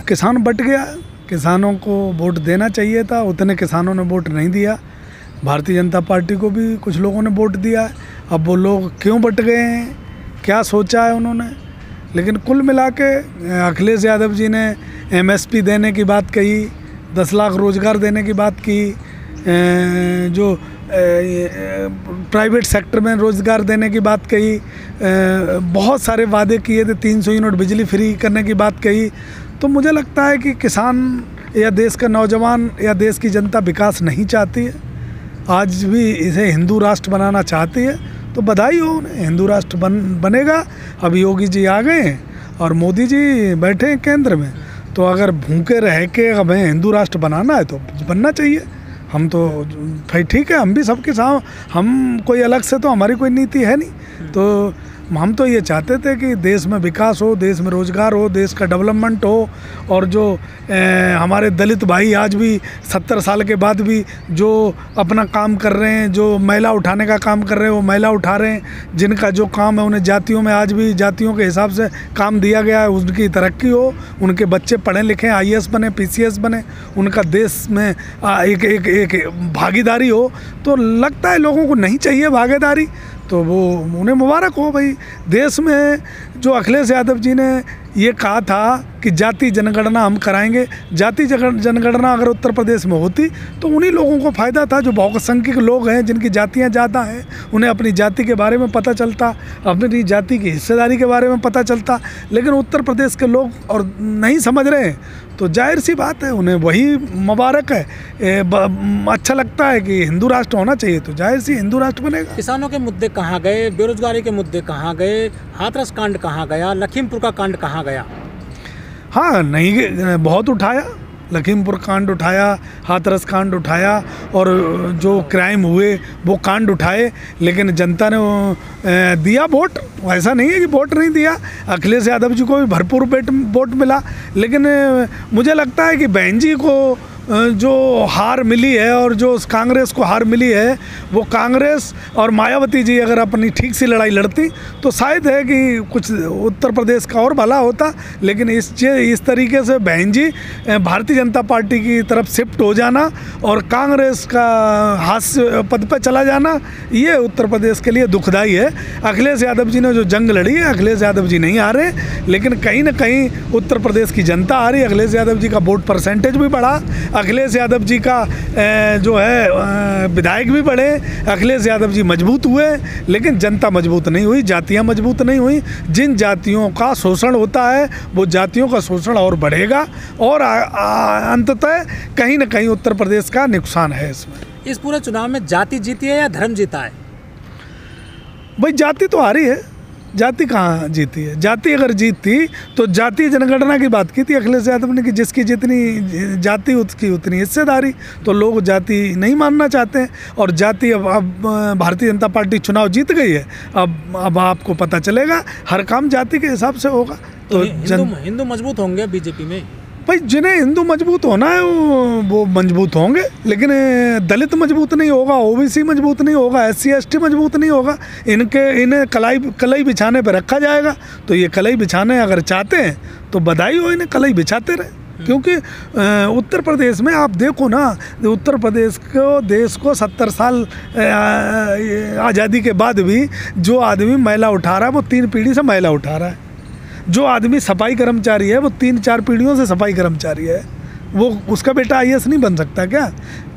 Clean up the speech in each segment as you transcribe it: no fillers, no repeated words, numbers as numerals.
किसान बट गया, किसानों को वोट देना चाहिए था, उतने किसानों ने वोट नहीं दिया। भारतीय जनता पार्टी को भी कुछ लोगों ने वोट दिया है। अब वो लोग क्यों बट गए हैं, क्या सोचा है उन्होंने। लेकिन कुल मिला के अखिलेश यादव जी ने MSP देने की बात कही, 10 लाख रोज़गार देने की बात की, जो प्राइवेट सेक्टर में रोज़गार देने की बात कही, बहुत सारे वादे किए थे, 300 यूनिट बिजली फ्री करने की बात कही। तो मुझे लगता है कि किसान या देश का नौजवान या देश की जनता विकास नहीं चाहती है, आज भी इसे हिंदू राष्ट्र बनाना चाहती है। तो बधाई हो उन्हें, हिंदू राष्ट्र बनेगा। अब योगी जी आ गए हैं और मोदी जी बैठे हैं केंद्र में, तो अगर भूखे रह के हमें हिंदू राष्ट्र बनाना है तो बनना चाहिए। हम तो भाई ठीक है, हम भी सबके साथ, हम कोई अलग से तो हमारी कोई नीति है नहीं। तो हम तो ये चाहते थे कि देश में विकास हो, देश में रोज़गार हो, देश का डेवलपमेंट हो। और जो हमारे दलित भाई आज भी 70 साल के बाद भी जो अपना काम कर रहे हैं, जो महिला उठाने का काम कर रहे हैं वो महिला उठा रहे हैं, जिनका जो काम है उन्हें जातियों में आज भी जातियों के हिसाब से काम दिया गया है, उनकी तरक्की हो, उनके बच्चे पढ़े लिखे IAS बने, PCS बने, उनका देश में एक भागीदारी हो। तो लगता है लोगों को नहीं चाहिए भागीदारी, तो वो उन्हें मुबारक हो भाई। देश में जो अखिलेश यादव जी ने ये कहा था कि जाति जनगणना हम कराएंगे, जाति जनगणना अगर उत्तर प्रदेश में होती तो उन्हीं लोगों को फ़ायदा था जो बहुसंख्यक लोग हैं, जिनकी जातियां ज़्यादा हैं, उन्हें अपनी जाति के बारे में पता चलता, अपनी जाति की हिस्सेदारी के बारे में पता चलता। लेकिन उत्तर प्रदेश के लोग और नहीं समझ रहे हैं, तो जाहिर सी बात है उन्हें वही मुबारक है। अच्छा लगता है कि हिंदू राष्ट्र होना चाहिए, तो जाहिर सी हिंदू राष्ट्र बनेगा। किसानों के मुद्दे कहाँ गए, बेरोजगारी के मुद्दे कहाँ गए, हाथरस कांड कहाँ गया, लखीमपुर का कांड कहाँ गया? हाँ, नहीं, बहुत उठाया, लखीमपुर कांड उठाया, हाथरस कांड उठाया, और जो क्राइम हुए वो कांड उठाए। लेकिन जनता ने दिया वोट, ऐसा नहीं है कि वोट नहीं दिया। अखिलेश यादव जी को भी भरपूर वोट मिला। लेकिन मुझे लगता है कि बहन जी को जो हार मिली है और जो कांग्रेस को हार मिली है, वो कांग्रेस और मायावती जी अगर अपनी ठीक सी लड़ाई लड़ती तो शायद है कि कुछ उत्तर प्रदेश का और भला होता। लेकिन इस तरीके से बहन जी भारतीय जनता पार्टी की तरफ शिफ्ट हो जाना और कांग्रेस का हास्य पद पर चला जाना, ये उत्तर प्रदेश के लिए दुखदाई है। अखिलेश यादव जी ने जो जंग लड़ी है, अखिलेश यादव जी नहीं आ रहे, लेकिन कहीं ना कहीं उत्तर प्रदेश की जनता आ रही है। अखिलेश यादव जी का वोट परसेंटेज भी बढ़ा, अखिलेश यादव जी का जो है विधायक भी बढ़े, अखिलेश यादव जी मजबूत हुए। लेकिन जनता मजबूत नहीं हुई, जातियां मजबूत नहीं हुई। जिन जातियों का शोषण होता है वो जातियों का शोषण और बढ़ेगा और अंततः कहीं ना कहीं उत्तर प्रदेश का नुकसान है इसमें। इस पूरे चुनाव में जाति जीती है या धर्म जीता है? भाई जाति तो हारी है, जाति कहाँ जीती है? जाति अगर जीतती तो जातीय जनगणना की बात की थी अखिलेश यादव ने कि जिसकी जितनी जाति उसकी उतनी हिस्सेदारी। तो लोग जाति नहीं मानना चाहते हैं और जाति अब भारतीय जनता पार्टी चुनाव जीत गई है। अब आपको पता चलेगा, हर काम जाति के हिसाब से होगा। तो हिंदू मजबूत होंगे बीजेपी में? भाई जिन्हें हिंदू मजबूत होना है वो मजबूत होंगे, लेकिन दलित मजबूत नहीं होगा, OBC मजबूत नहीं होगा, SC ST मजबूत नहीं होगा। इन्हें कलाई बिछाने पर रखा जाएगा। तो ये कलाई बिछाने अगर चाहते हैं तो बधाई हो, इन्हें कलाई बिछाते रहे। क्योंकि उत्तर प्रदेश में आप देखो ना, उत्तर प्रदेश को देश को 70 साल आज़ादी के बाद भी जो आदमी महिला उठा रहा है वो 3 पीढ़ी से महिला उठा रहा है। जो आदमी सफाई कर्मचारी है वो 3-4 पीढ़ियों से सफाई कर्मचारी है, वो उसका बेटा IAS नहीं बन सकता क्या?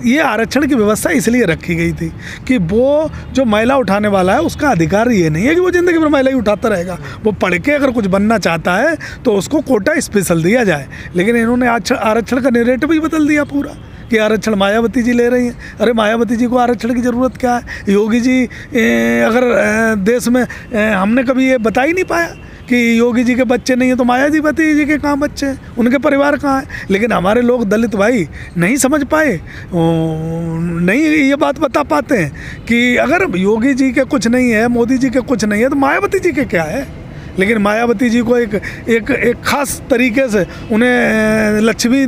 ये आरक्षण की व्यवस्था इसलिए रखी गई थी कि वो जो महिला उठाने वाला है उसका अधिकार ये नहीं है कि वो ज़िंदगी भर महिला ही उठाता रहेगा। वो पढ़ के अगर कुछ बनना चाहता है तो उसको कोटा स्पेशल दिया जाए। लेकिन इन्होंने आरक्षण का नैरेटिव ही बदल दिया पूरा कि आरक्षण मायावती जी ले रही हैं। अरे मायावती जी को आरक्षण की ज़रूरत क्या है? योगी जी अगर देश में हमने कभी ये बता ही नहीं पाया कि योगी जी के बच्चे नहीं हैं तो मायावती जी के कहाँ बच्चे हैं, उनके परिवार कहाँ हैं। लेकिन हमारे लोग दलित भाई नहीं समझ पाए, नहीं ये बात बता पाते हैं कि अगर योगी जी के कुछ नहीं है, मोदी जी के कुछ नहीं है तो मायावती जी के क्या है। लेकिन मायावती जी को एक खास तरीके से उन्हें लक्ष्मी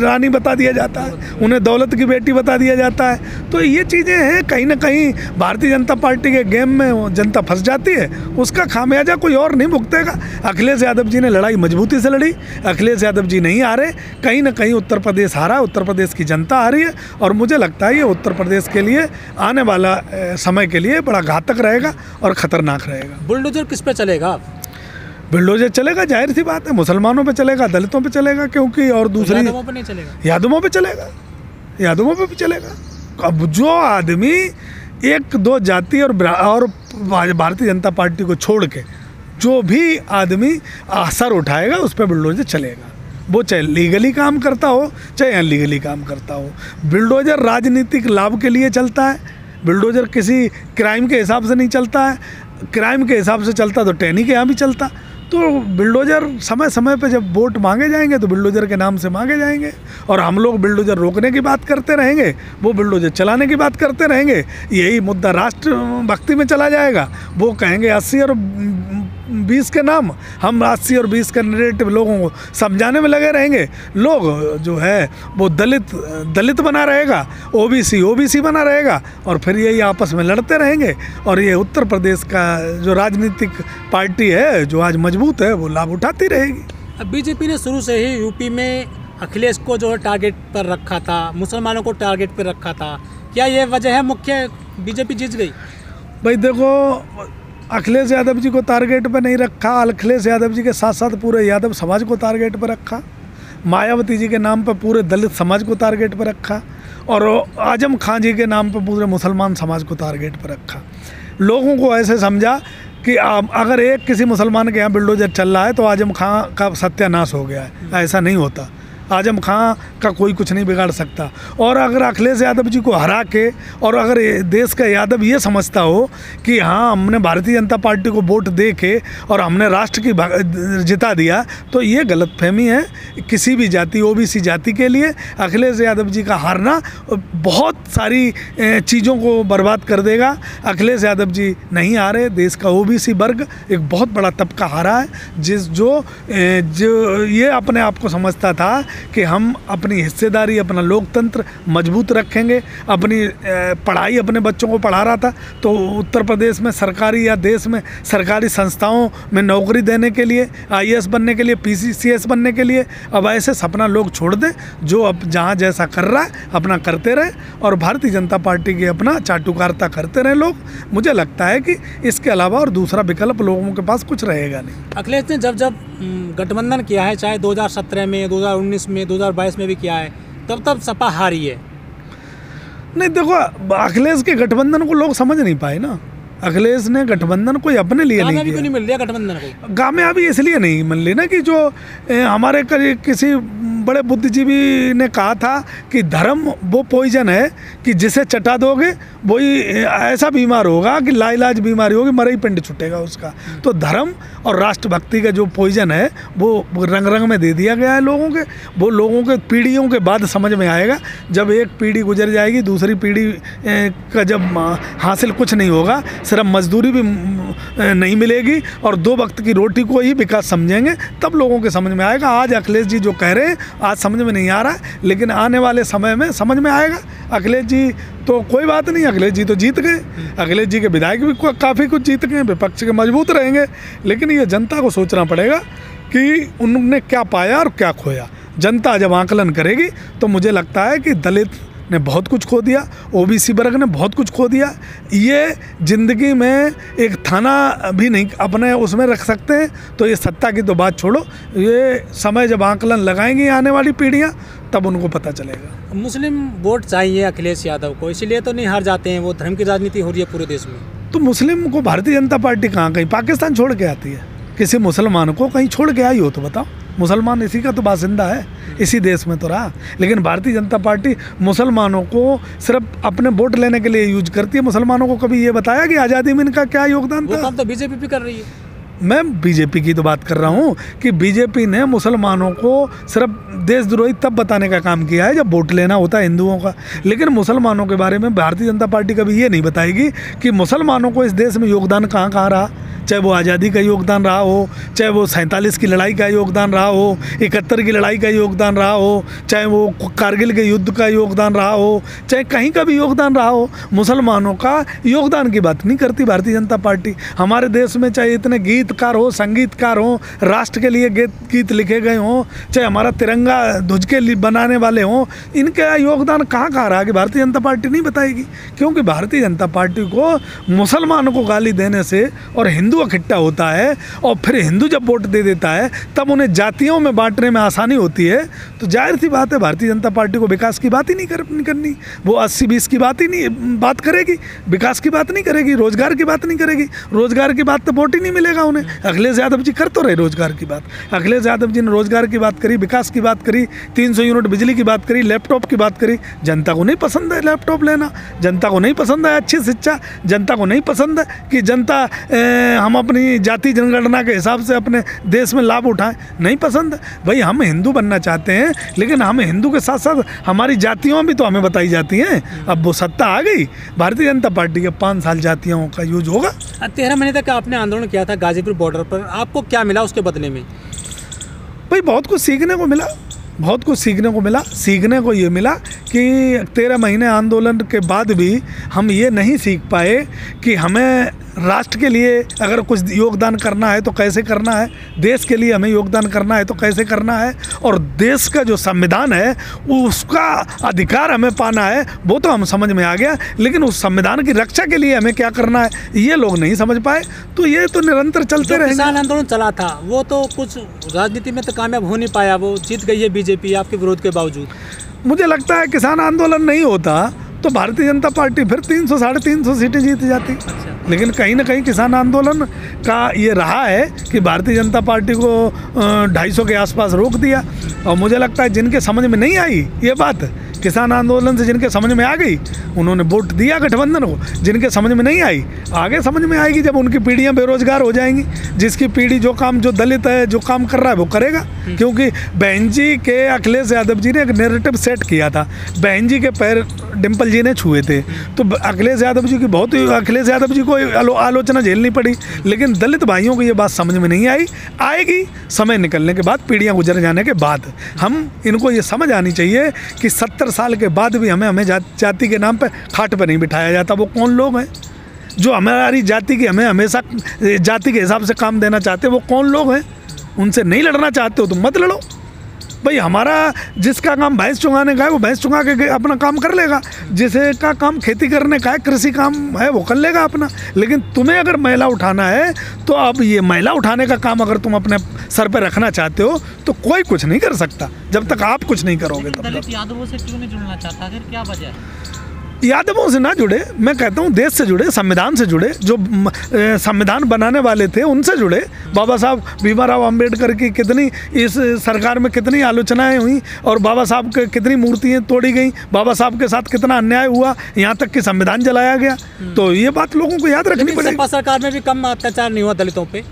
रानी बता दिया जाता है, उन्हें दौलत की बेटी बता दिया जाता है। तो ये चीज़ें हैं, कहीं ना कहीं भारतीय जनता पार्टी के गेम में जनता फंस जाती है, उसका खामियाजा कोई और नहीं भुगतेगा। अखिलेश यादव जी ने लड़ाई मजबूती से लड़ी, अखिलेश यादव जी नहीं हारे, कहीं ना कहीं उत्तर प्रदेश हारा, उत्तर प्रदेश की जनता हारी है। और मुझे लगता है ये उत्तर प्रदेश के लिए आने वाला समय के लिए बड़ा घातक रहेगा और ख़तरनाक रहेगा। बुलडोजर किस पे चलेगा? बुलडोजर चलेगा, जाहिर सी बात है, मुसलमानों पे चलेगा, दलितों पे चलेगा, क्योंकि और दूसरी यादवों पे नहीं चलेगा। यादवों पे चलेगा, यादवों पे भी चलेगा। अब जो आदमी एक दो जाति और भारतीय जनता पार्टी को छोड़ के जो भी आदमी असर उठाएगा उस पर बुलडोजर चलेगा, वो चाहे लीगली काम करता हो चाहे अनलीगली काम करता हो। बुलडोजर राजनीतिक लाभ के लिए चलता है, बुलडोजर किसी क्राइम के हिसाब से नहीं चलता है। क्राइम के हिसाब से चलता तो टैनी के यहाँ भी चलता। तो बुलडोजर समय समय पे जब वोट मांगे जाएंगे तो बुलडोजर के नाम से मांगे जाएंगे, और हम लोग बुलडोजर रोकने की बात करते रहेंगे, वो बुलडोजर चलाने की बात करते रहेंगे। यही मुद्दा राष्ट्रभक्ति में चला जाएगा। वो कहेंगे 80 और 20 के नाम, हम 80 और 20 का नैरेटिव लोगों को समझाने में लगे रहेंगे। लोग जो है वो दलित बना रहेगा, ओबीसी बना रहेगा, और फिर यही आपस में लड़ते रहेंगे। और ये उत्तर प्रदेश का जो राजनीतिक पार्टी है जो आज मजबूत है वो लाभ उठाती रहेगी। अब बीजेपी ने शुरू से ही यूपी में अखिलेश को जो है टारगेट पर रखा था, मुसलमानों को टारगेट पर रखा था, क्या ये वजह है मुख्य बीजेपी जीत गई? भाई देखो, अखिलेश यादव जी को टारगेट पे नहीं रखा, अखिलेश यादव जी के साथ साथ पूरे यादव समाज को टारगेट पे रखा, मायावती जी के नाम पे पूरे दलित समाज को टारगेट पे रखा, और आजम खां जी के नाम पे पूरे मुसलमान समाज को टारगेट पे रखा। लोगों को ऐसे समझा कि अगर एक किसी मुसलमान के यहाँ बुलडोजर चल रहा है तो आजम खां का सत्यानाश हो गया है। ऐसा नहीं होता, आजम खां का कोई कुछ नहीं बिगाड़ सकता। और अगर अखिलेश यादव जी को हरा के, और अगर देश का यादव ये समझता हो कि हाँ हमने भारतीय जनता पार्टी को वोट दे के और हमने राष्ट्र की जिता दिया, तो ये गलतफहमी है किसी भी जाति, ओबीसी जाति के लिए। अखिलेश यादव जी का हारना बहुत सारी चीज़ों को बर्बाद कर देगा। अखिलेश यादव जी नहीं हारे, देश का ओबीसी वर्ग एक बहुत बड़ा तबका हारा है, जो ये अपने आप को समझता था कि हम अपनी हिस्सेदारी, अपना लोकतंत्र मजबूत रखेंगे। अपनी पढ़ाई अपने बच्चों को पढ़ा रहा था, तो उत्तर प्रदेश में सरकारी या देश में सरकारी संस्थाओं में नौकरी देने के लिए, IAS बनने के लिए, PCS बनने के लिए, अब ऐसे सपना लोग छोड़ दें। जो अब जहाँ जैसा कर रहा है अपना करते रहे, और भारतीय जनता पार्टी की अपना चाटुकारिता करते रहे लोग। मुझे लगता है कि इसके अलावा और दूसरा विकल्प लोगों के पास कुछ रहेगा नहीं। अखिलेश ने जब गठबंधन किया है, चाहे 2017 में, 2019 में, 2022 में भी किया है, तब सपा हारी है। नहीं देखो, अखिलेश के गठबंधन को लोग समझ नहीं पाए ना। अखिलेश ने गठबंधन कोई अपने लिए नहीं किया। नहीं मिल रहा गठबंधन को कामयाबी इसलिए नहीं मिल रही ना कि जो हमारे किसी बड़े बुद्धिजीवी ने कहा था कि धर्म वो पॉइजन है कि जिसे चटा दोगे वही ऐसा बीमार होगा कि लाइलाज बीमारी होगी, मरे ही पिंड छूटेगा उसका। तो धर्म और राष्ट्रभक्ति का जो पॉइजन है वो रंग रंग में दे दिया गया है लोगों के। वो लोगों के पीढ़ियों के बाद समझ में आएगा। जब एक पीढ़ी गुजर जाएगी, दूसरी पीढ़ी का जब हासिल कुछ नहीं होगा, सिर्फ मजदूरी भी नहीं मिलेगी और 2 वक्त की रोटी को ही विकास समझेंगे, तब लोगों के समझ में आएगा। आज अखिलेश जी जो कह रहे हैं आज समझ में नहीं आ रहा है, लेकिन आने वाले समय में समझ में आएगा। अखिलेश जी तो कोई बात नहीं, अखिलेश जी तो जीत गए, अखिलेश जी के विधायक भी काफ़ी कुछ जीत गए, विपक्ष के मजबूत रहेंगे। लेकिन ये जनता को सोचना पड़ेगा कि उन्होंने क्या पाया और क्या खोया। जनता जब आकलन करेगी तो मुझे लगता है कि दलित ने बहुत कुछ खो दिया, ओबीसी वर्ग ने बहुत कुछ खो दिया। ये ज़िंदगी में एक थाना भी नहीं अपने उसमें रख सकते हैं। तो ये सत्ता की तो बात छोड़ो, ये समय जब आकलन लगाएंगी आने वाली पीढ़ियाँ, तब उनको पता चलेगा। मुस्लिम वोट चाहिए अखिलेश यादव को, इसीलिए तो नहीं हार जाते हैं वो। धर्म की राजनीति हो रही है पूरे देश में। तो मुस्लिम को भारतीय जनता पार्टी कहाँ कहीं पाकिस्तान छोड़ के आती है? किसी मुसलमान को कहीं छोड़ के आई हो तो बताओ। मुसलमान इसी का तो बासिंदा है, इसी देश में तो रहा। लेकिन भारतीय जनता पार्टी मुसलमानों को सिर्फ अपने वोट लेने के लिए यूज करती है। मुसलमानों को कभी ये बताया कि आज़ादी में इनका क्या योगदान था? वो काम तो बीजेपी भी कर रही है। मैं बीजेपी की तो बात कर रहा हूँ कि बीजेपी ने मुसलमानों को सिर्फ देशद्रोही तब बताने का काम किया है जब वोट लेना होता है हिंदुओं का, लेकिन मुसलमानों के बारे में भारतीय जनता पार्टी कभी ये नहीं बताएगी कि मुसलमानों को इस देश में योगदान कहाँ कहाँ रहा, चाहे वो आज़ादी का योगदान रहा हो, चाहे वो 47 की लड़ाई का योगदान रहा हो, 71 की लड़ाई का योगदान रहा हो, चाहे वो कारगिल के युद्ध का योगदान रहा हो, चाहे कहीं का भी योगदान रहा हो, मुसलमानों का योगदान की बात नहीं करती भारतीय जनता पार्टी। हमारे देश में चाहे इतने गीतकार हो, संगीतकार हो, राष्ट्र के लिए गीत लिखे गए हों, चाहे हमारा तिरंगा ध्वज के लिए बनाने वाले हों, इनका योगदान कहाँ कहाँ रहा कि भारतीय जनता पार्टी नहीं बताएगी। क्योंकि भारतीय जनता पार्टी को मुसलमानों को गाली देने से और हिंदू इकट्ठा होता है और फिर हिंदू जब वोट दे देता है तब उन्हें जातियों में बांटने में आसानी होती है, तो जाहिर सी बात है भारतीय जनता पार्टी को विकास की बात ही नहीं करनी। वो 80-20 की बात ही नहीं बात करेगी, विकास की बात नहीं करेगी, रोजगार की बात नहीं करेगी। रोजगार की बात तो वोट ही नहीं मिलेगा उन्हें। अखिलेश यादव जी कर तो रहे रोजगार की बात, अखिलेश यादव जी ने रोजगार की बात करी, विकास की बात करी, 300 यूनिट बिजली की बात करी, लैपटॉप की बात करी। जनता को नहीं पसंद है लैपटॉप लेना, जनता को नहीं पसंद है अच्छी शिक्षा, जनता को नहीं पसंद है कि जनता हम अपनी जाति जनगणना के हिसाब से अपने देश में लाभ उठाएं, नहीं पसंद। भाई हम हिंदू बनना चाहते हैं, लेकिन हम हिंदू के साथ साथ हमारी जातियाँ भी तो हमें बताई जाती हैं। अब वो सत्ता आ गई, भारतीय जनता पार्टी के 5 साल जातियों का यूज होगा। 13 महीने तक आपने आंदोलन किया था गाजीपुर बॉर्डर पर, आपको क्या मिला उसके बदले में? भाई बहुत कुछ सीखने को मिला, बहुत कुछ सीखने को मिला। सीखने को ये मिला कि 13 महीने आंदोलन के बाद भी हम ये नहीं सीख पाए कि हमें राष्ट्र के लिए अगर कुछ योगदान करना है तो कैसे करना है, देश के लिए हमें योगदान करना है तो कैसे करना है, और देश का जो संविधान है उसका अधिकार हमें पाना है वो तो हम समझ में आ गया, लेकिन उस संविधान की रक्षा के लिए हमें क्या करना है ये लोग नहीं समझ पाए। तो ये तो निरंतर चलते रहेंगे। किसान आंदोलन चला था वो तो कुछ राजनीति में तो कामयाब हो नहीं पाया, वो जीत गई है बीजेपी आपके विरोध के बावजूद। मुझे लगता है किसान आंदोलन नहीं होता तो भारतीय जनता पार्टी फिर 300-350 सीटें जीत जाती। लेकिन कहीं ना कहीं किसान आंदोलन का ये रहा है कि भारतीय जनता पार्टी को 250 के आसपास रोक दिया, और मुझे लगता है जिनके समझ में नहीं आई ये बात, किसान आंदोलन से जिनके समझ में आ गई उन्होंने वोट दिया गठबंधन को, जिनके समझ में नहीं आई आगे समझ में आएगी जब उनकी पीढ़ियां बेरोजगार हो जाएंगी। जिसकी पीढ़ी जो काम, जो दलित है जो काम कर रहा है वो करेगा। क्योंकि बहन जी के अखिलेश यादव जी ने एक नैरेटिव सेट किया था, बहन जी के पैर डिम्पल जी ने छुए थे, तो अखिलेश यादव जी की बहुत अखिलेश यादव जी को आलोचना झेलनी पड़ी, लेकिन दलित भाइयों को ये बात समझ में नहीं आई। आएगी समय निकलने के बाद, पीढ़ियाँ गुजर जाने के बाद। हम इनको ये समझ आनी चाहिए कि 70 साल के बाद भी हमें जाति के नाम पर खाट पर नहीं बिठाया जाता। वो कौन लोग हैं जो हमारी जाति की हमें हमेशा जाति के हिसाब से काम देना चाहते हैं? वो कौन लोग हैं? उनसे नहीं लड़ना चाहते हो तो मत लड़ो। भाई हमारा जिसका काम भैंस चुंगाने का है वो भैंस चुंगा के अपना काम कर लेगा, जिसे का काम खेती करने का है, कृषि काम है वो कर लेगा अपना। लेकिन तुम्हें अगर मैला उठाना है तो अब ये मैला उठाने का काम अगर तुम अपने सर पे रखना चाहते हो तो कोई कुछ नहीं कर सकता जब तक आप कुछ नहीं करोगे। तब दलित यादवों से क्यों नहीं जुड़ना चाहता, फिर क्या वजह है? यादवों से ना जुड़े, मैं कहता हूँ देश से जुड़े, संविधान से जुड़े, जो संविधान बनाने वाले थे उनसे जुड़े। बाबा साहब भीमराव अंबेडकर की कितनी इस सरकार में कितनी आलोचनाएं हुई और बाबा साहब के कितनी मूर्तियाँ तोड़ी गई, बाबा साहब के साथ कितना अन्याय हुआ, यहाँ तक कि संविधान जलाया गया। तो ये बात लोगों को याद रखनी पड़ेगी। सपा सरकार में भी कम अत्याचार नहीं हुआ दलितों पे,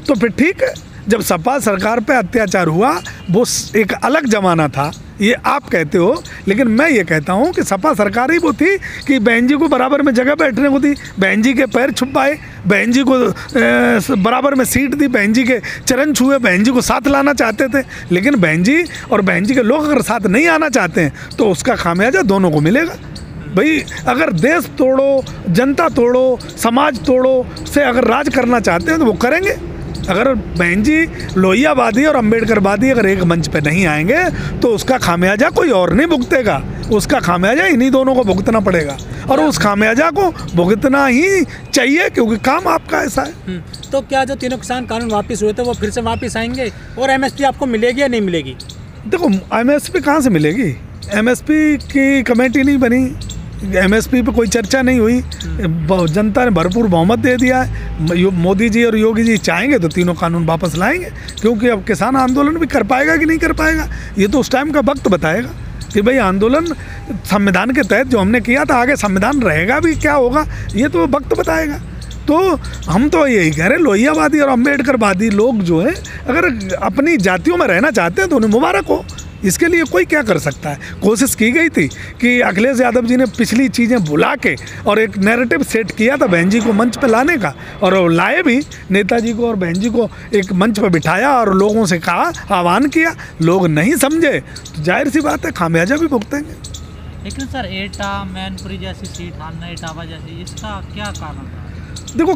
तो फिर ठीक है। जब सपा सरकार पे अत्याचार हुआ वो एक अलग ज़माना था, ये आप कहते हो, लेकिन मैं ये कहता हूँ कि सपा सरकार ही वो थी कि बहन जी को बराबर में जगह बैठने को दी, बहन जी के पैर छुपाए, बहन जी को बराबर में सीट दी, बहन जी के चरण छुए, बहन जी को साथ लाना चाहते थे। लेकिन बहन जी और बहन जी के लोग अगर साथ नहीं आना चाहते हैं तो उसका खामियाजा दोनों को मिलेगा। भाई अगर देश तोड़ो, जनता तोड़ो, समाज तोड़ो से अगर राज करना चाहते हैं तो वो करेंगे। अगर बहन जी लोहियावादी और अम्बेडकरवादी अगर एक मंच पे नहीं आएंगे तो उसका खामियाजा कोई और नहीं भुगतेगा, उसका खामियाजा इन्हीं दोनों को भुगतना पड़ेगा, और उस खामियाजा को भुगतना ही चाहिए क्योंकि काम आपका ऐसा है। तो क्या जो तीनों किसान कानून वापस हुए थे वो फिर से वापस आएंगे और एमएसपी आपको मिलेगी या नहीं मिलेगी? देखो एमएसपी कहाँ से मिलेगी, एमएसपी की कमेटी नहीं बनी, एमएसपी पे कोई चर्चा नहीं हुई, जनता ने भरपूर बहुमत दे दिया है। मोदी जी और योगी जी चाहेंगे तो तीनों कानून वापस लाएंगे, क्योंकि अब किसान आंदोलन भी कर पाएगा कि नहीं कर पाएगा ये तो उस टाइम का वक्त बताएगा कि भाई आंदोलन संविधान के तहत जो हमने किया था आगे संविधान रहेगा भी क्या होगा ये तो वक्त बताएगा। तो हम तो यही कह रहे हैं, लोहियावादी और अम्बेडकरवादी लोग जो है अगर अपनी जातियों में रहना चाहते हैं तो उन्हें मुबारक हो, इसके लिए कोई क्या कर सकता है। कोशिश की गई थी कि अखिलेश यादव जी ने पिछली चीज़ें भुला के और एक नैरेटिव सेट किया था बहन जी को मंच पे लाने का, और वो लाए भी, नेताजी को और बहन जी को एक मंच पे बिठाया और लोगों से कहा, आह्वान किया, लोग नहीं समझे तो जाहिर सी बात है खामियाजा भी भुगतेंगे। लेकिन सर एटा, मैनपुरी जैसी सीट, हान्ना इटावा जैसी, इसका क्या कारण था? देखो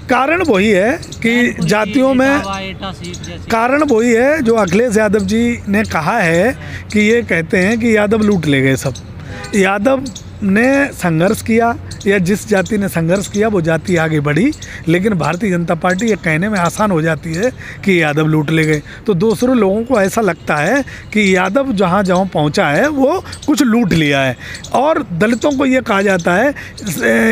कारण वही है कि जातियों में, कारण वही है जो अखिलेश यादव जी ने कहा है कि ये कहते हैं कि यादव लूट ले गए सब। यादव ने संघर्ष किया या जिस जाति ने संघर्ष किया वो जाति आगे बढ़ी, लेकिन भारतीय जनता पार्टी ये कहने में आसान हो जाती है कि यादव लूट ले गए, तो दूसरे लोगों को ऐसा लगता है कि यादव जहाँ जहाँ पहुँचा है वो कुछ लूट लिया है। और दलितों को ये कहा जाता है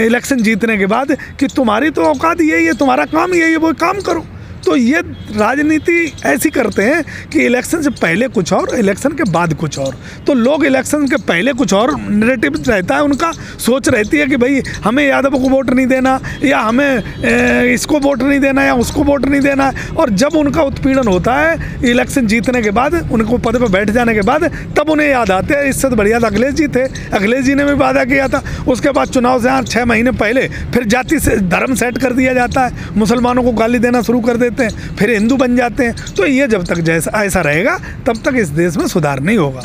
इलेक्शन जीतने के बाद कि तुम्हारी तो औकात यही है, तुम्हारा काम यही है, वो काम करो। तो ये राजनीति ऐसी करते हैं कि इलेक्शन से पहले कुछ और, इलेक्शन के बाद कुछ और। तो लोग इलेक्शन के पहले कुछ और नैरेटिव रहता है, उनका सोच रहती है कि भाई हमें यादव को वोट नहीं देना, या हमें इसको वोट नहीं देना, या उसको वोट नहीं देना। और जब उनका उत्पीड़न होता है इलेक्शन जीतने के बाद, उनको पद पर बैठ जाने के बाद, तब उन्हें याद आते हैं इससे तो बढ़िया तो अखिलेश जी थे, अखिलेश जी ने भी वादा किया था। उसके बाद चुनाव से 6 महीने पहले फिर जाति से धर्म सेट कर दिया जाता है, मुसलमानों को गाली देना शुरू कर देते हैं, फिर हिंदू बन जाते हैं। तो ये जब तक जैसा ऐसा रहेगा तब तक इस देश में सुधार नहीं होगा।